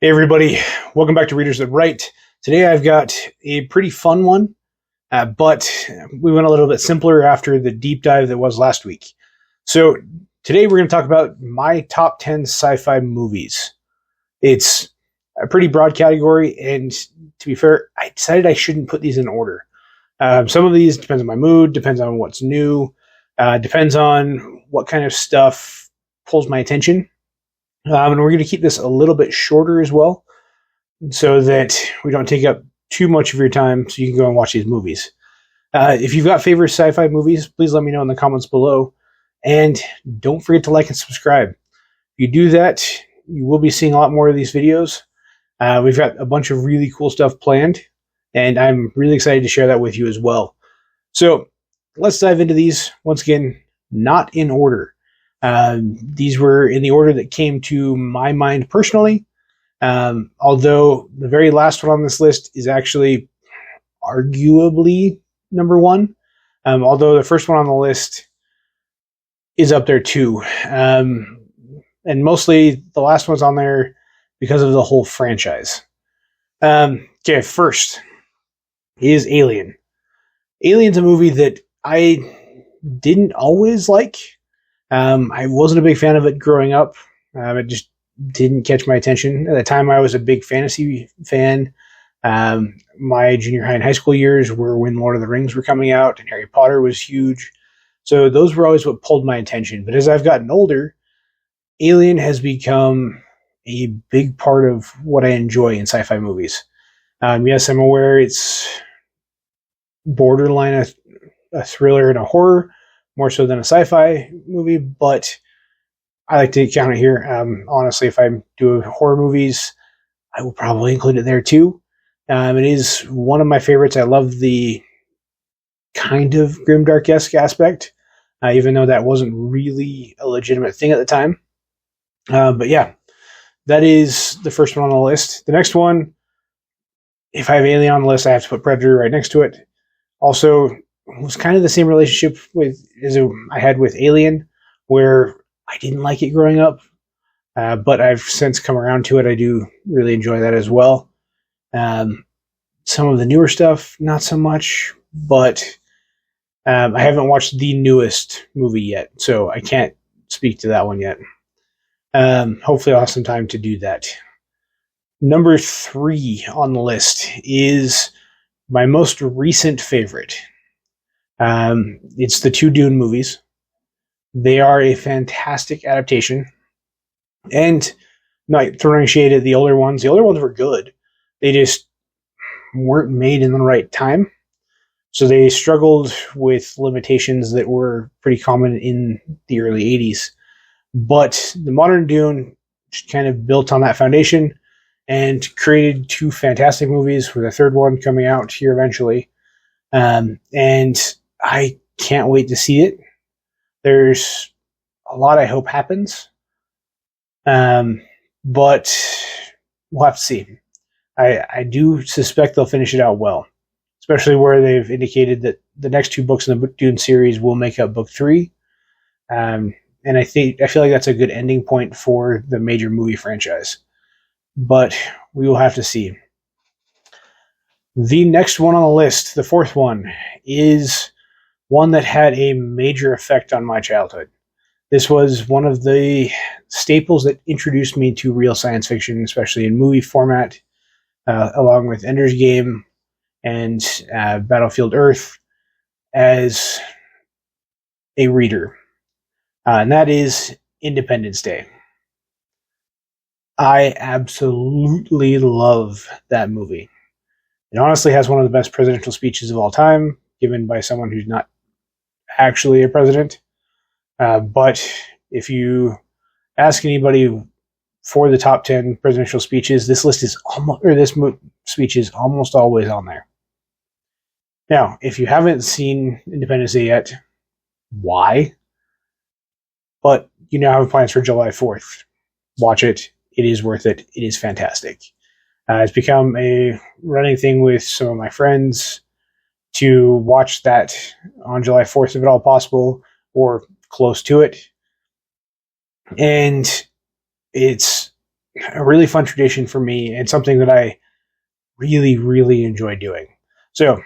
Hey everybody, welcome back to Readers That Write. Today I've got a pretty fun one, but we went a little bit simpler after the deep dive that was last week. So today we're going to talk about my top 10 sci-fi movies. It's a pretty broad category, and to be fair, I decided I shouldn't put these in order. Some of these depends on my mood, depends on what's new, depends on what kind of stuff pulls my attention. And we're going to keep this a little bit shorter as well, so that we don't take up too much of your time so you can go and watch these movies. If you've got favorite sci-fi movies, please let me know in the comments below. And don't forget to like and subscribe. If you do that, you will be seeing a lot more of these videos. We've got a bunch of really cool stuff planned, and I'm really excited to share that with you as well. So let's dive into these. Once again, not in order. These were in the order that came to my mind personally, although the very last one on this list is actually arguably number one, although the first one on the list is up there too. And mostly the last one's on there because of the whole franchise. Okay, first is Alien. Alien's a movie that I didn't always like. I wasn't a big fan of it growing up. It just didn't catch my attention. At the time, I was a big fantasy fan. My junior high and high school years were when Lord of the Rings were coming out, and Harry Potter was huge. So those were always what pulled my attention. But as I've gotten older, Alien has become a big part of what I enjoy in sci-fi movies. Yes, I'm aware it's borderline a thriller and a horror, more so than a sci-fi movie, but I like to count it here. Honestly, if I do horror movies, I will probably include it there too. It is one of my favorites. I love the kind of grimdark-esque aspect, even though that wasn't really a legitimate thing at the time. But yeah, that is the first one on the list. The next one, if I have Alien on the list, I have to put Predator right next to it. Also, it was kind of the same relationship as I had with Alien, where I didn't like it growing up, but I've since come around to it. I do really enjoy that as well. Some of the newer stuff, not so much, but I haven't watched the newest movie yet, so I can't speak to that one yet. Hopefully I'll have some time to do that. Number 3 on the list is my most recent favorite. It's the 2 Dune movies. They are a fantastic adaptation. And not throwing shade at the older ones. The older ones were good. They just weren't made in the right time. So they struggled with limitations that were pretty common in the early 80s. But the modern Dune kind of built on that foundation and created 2 fantastic movies, with a third one coming out here eventually. And I can't wait to see it. There's a lot I hope happens. But we'll have to see. I do suspect they'll finish it out well, especially where they've indicated that the next 2 books in the Dune series will make up book 3. And I feel like that's a good ending point for the major movie franchise. But we will have to see. The next one on the list, the 4th one, is one that had a major effect on my childhood. This was one of the staples that introduced me to real science fiction, especially in movie format, along with Ender's Game and Battlefield Earth, as a reader. And that is Independence Day. I absolutely love that movie. It honestly has one of the best presidential speeches of all time, given by someone who's not actually a president. But if you ask anybody for the top 10 presidential speeches, this speech is almost always on there. Now, if you haven't seen Independence Day yet, why? But you now have plans for July 4th. Watch it. It is worth it. It is fantastic. It's become a running thing with some of my friends to watch that on July 4th if at all possible, or close to it. And it's a really fun tradition for me and something that I really, really enjoy doing. So,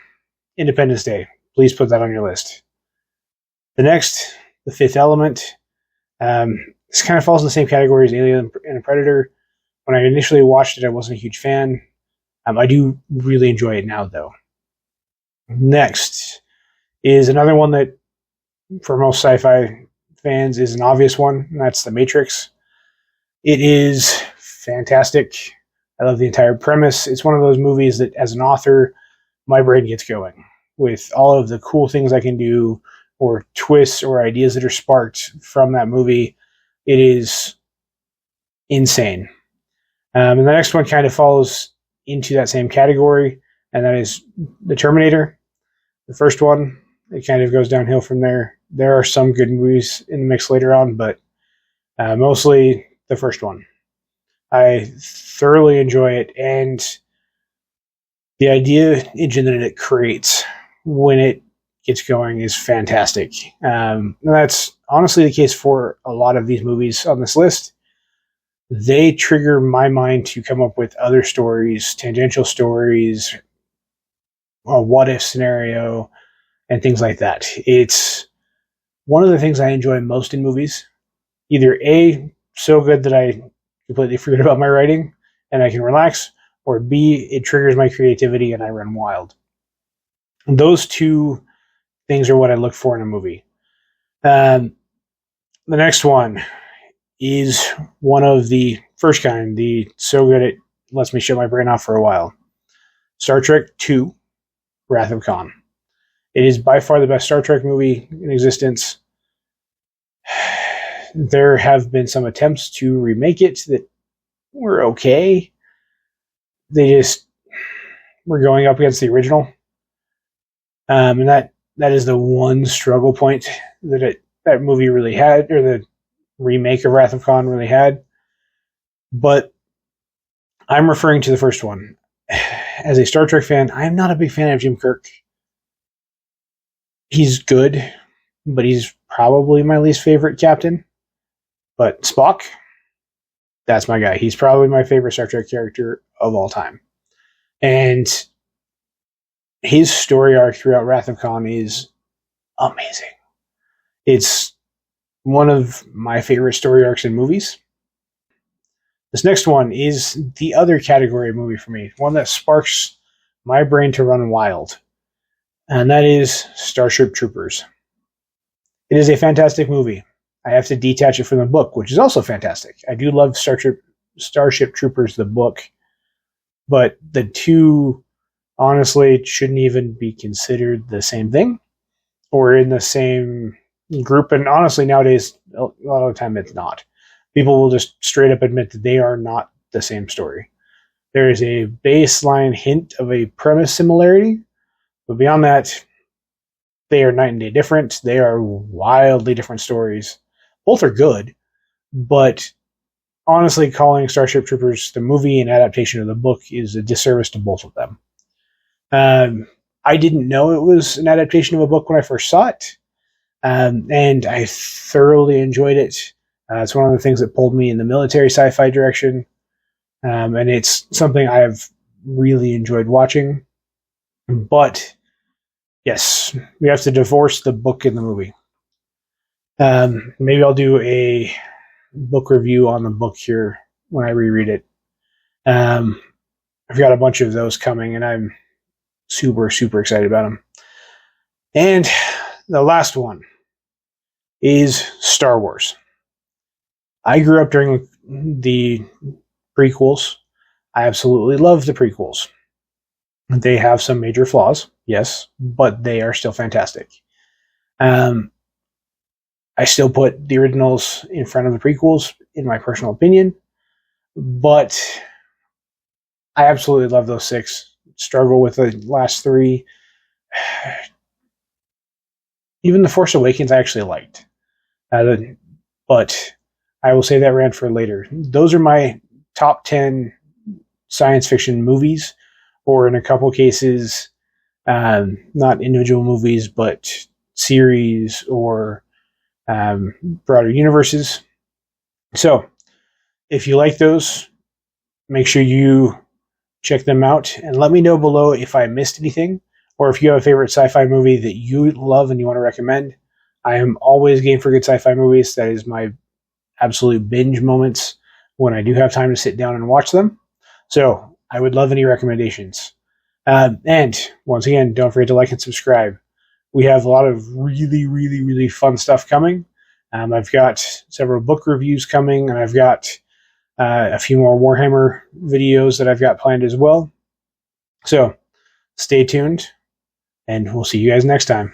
Independence Day, please put that on your list. The next, The Fifth Element. This kind of falls in the same category as Alien and Predator. When I initially watched it, I wasn't a huge fan. I do really enjoy it now, though. Next is another one that, for most sci-fi fans, is an obvious one, and that's The Matrix. It is fantastic. I love the entire premise. It's one of those movies that, as an author, my brain gets going with all of the cool things I can do, or twists or ideas that are sparked from that movie. It is insane. And the next one kind of falls into that same category, and that is The Terminator. The first one, it kind of goes downhill from there. There are some good movies in the mix later on, but mostly the first one. I thoroughly enjoy it, and the idea engine that it creates when it gets going is fantastic. That's honestly the case for a lot of these movies on this list. They trigger my mind to come up with other stories, tangential stories, a what-if scenario, and things like that. It's one of the things I enjoy most in movies. Either A, so good that I completely forget about my writing and I can relax, or B, it triggers my creativity and I run wild. And those two things are what I look for in a movie. The next one is one of the first kind, the so good it lets me shut my brain off for a while. Star Trek II, Wrath of Khan. It is by far the best Star Trek movie in existence. There have been some attempts to remake it that were okay. They just were going up against the original. And that is the one struggle point that movie really had, or the remake of Wrath of Khan really had. But I'm referring to the first one. As a Star Trek fan, I'm not a big fan of Jim Kirk. He's good, but he's probably my least favorite captain. But Spock, that's my guy. He's probably my favorite Star Trek character of all time. And his story arc throughout Wrath of Khan is amazing. It's one of my favorite story arcs in movies. This next one is the other category of movie for me, one that sparks my brain to run wild, and that is Starship Troopers. It is a fantastic movie. I have to detach it from the book, which is also fantastic. I do love Starship Troopers, the book, but the two honestly shouldn't even be considered the same thing or in the same group. And honestly, nowadays, a lot of the time it's not. People will just straight up admit that they are not the same story. There is a baseline hint of a premise similarity, but beyond that, they are night and day different. They are wildly different stories. Both are good, but honestly, calling Starship Troopers the movie an adaptation of the book is a disservice to both of them. I didn't know it was an adaptation of a book when I first saw it, and I thoroughly enjoyed it. It's one of the things that pulled me in the military sci-fi direction, and it's something I have really enjoyed watching. But yes, we have to divorce the book and the movie. Maybe I'll do a book review on the book here when I reread it. I've got a bunch of those coming, and I'm super, super excited about them. And the last one is Star Wars. I grew up during the prequels. I absolutely love the prequels. They have some major flaws, yes, but they are still fantastic. I still put the originals in front of the prequels, in my personal opinion, but I absolutely love those six. Struggle with the last three. Even The Force Awakens I actually liked. But I will say that rant for later. Those are my top 10 science fiction movies, or in a couple cases, not individual movies, but series or broader universes. So, if you like those, make sure you check them out and let me know below if I missed anything or if you have a favorite sci-fi movie that you love and you want to recommend. I am always game for good sci-fi movies. That is my absolute binge moments when I do have time to sit down and watch them. So I would love any recommendations. And once again, don't forget to like and subscribe. We have a lot of really, really, really fun stuff coming. I've got several book reviews coming, and I've got a few more Warhammer videos that I've got planned as well. So stay tuned, and we'll see you guys next time.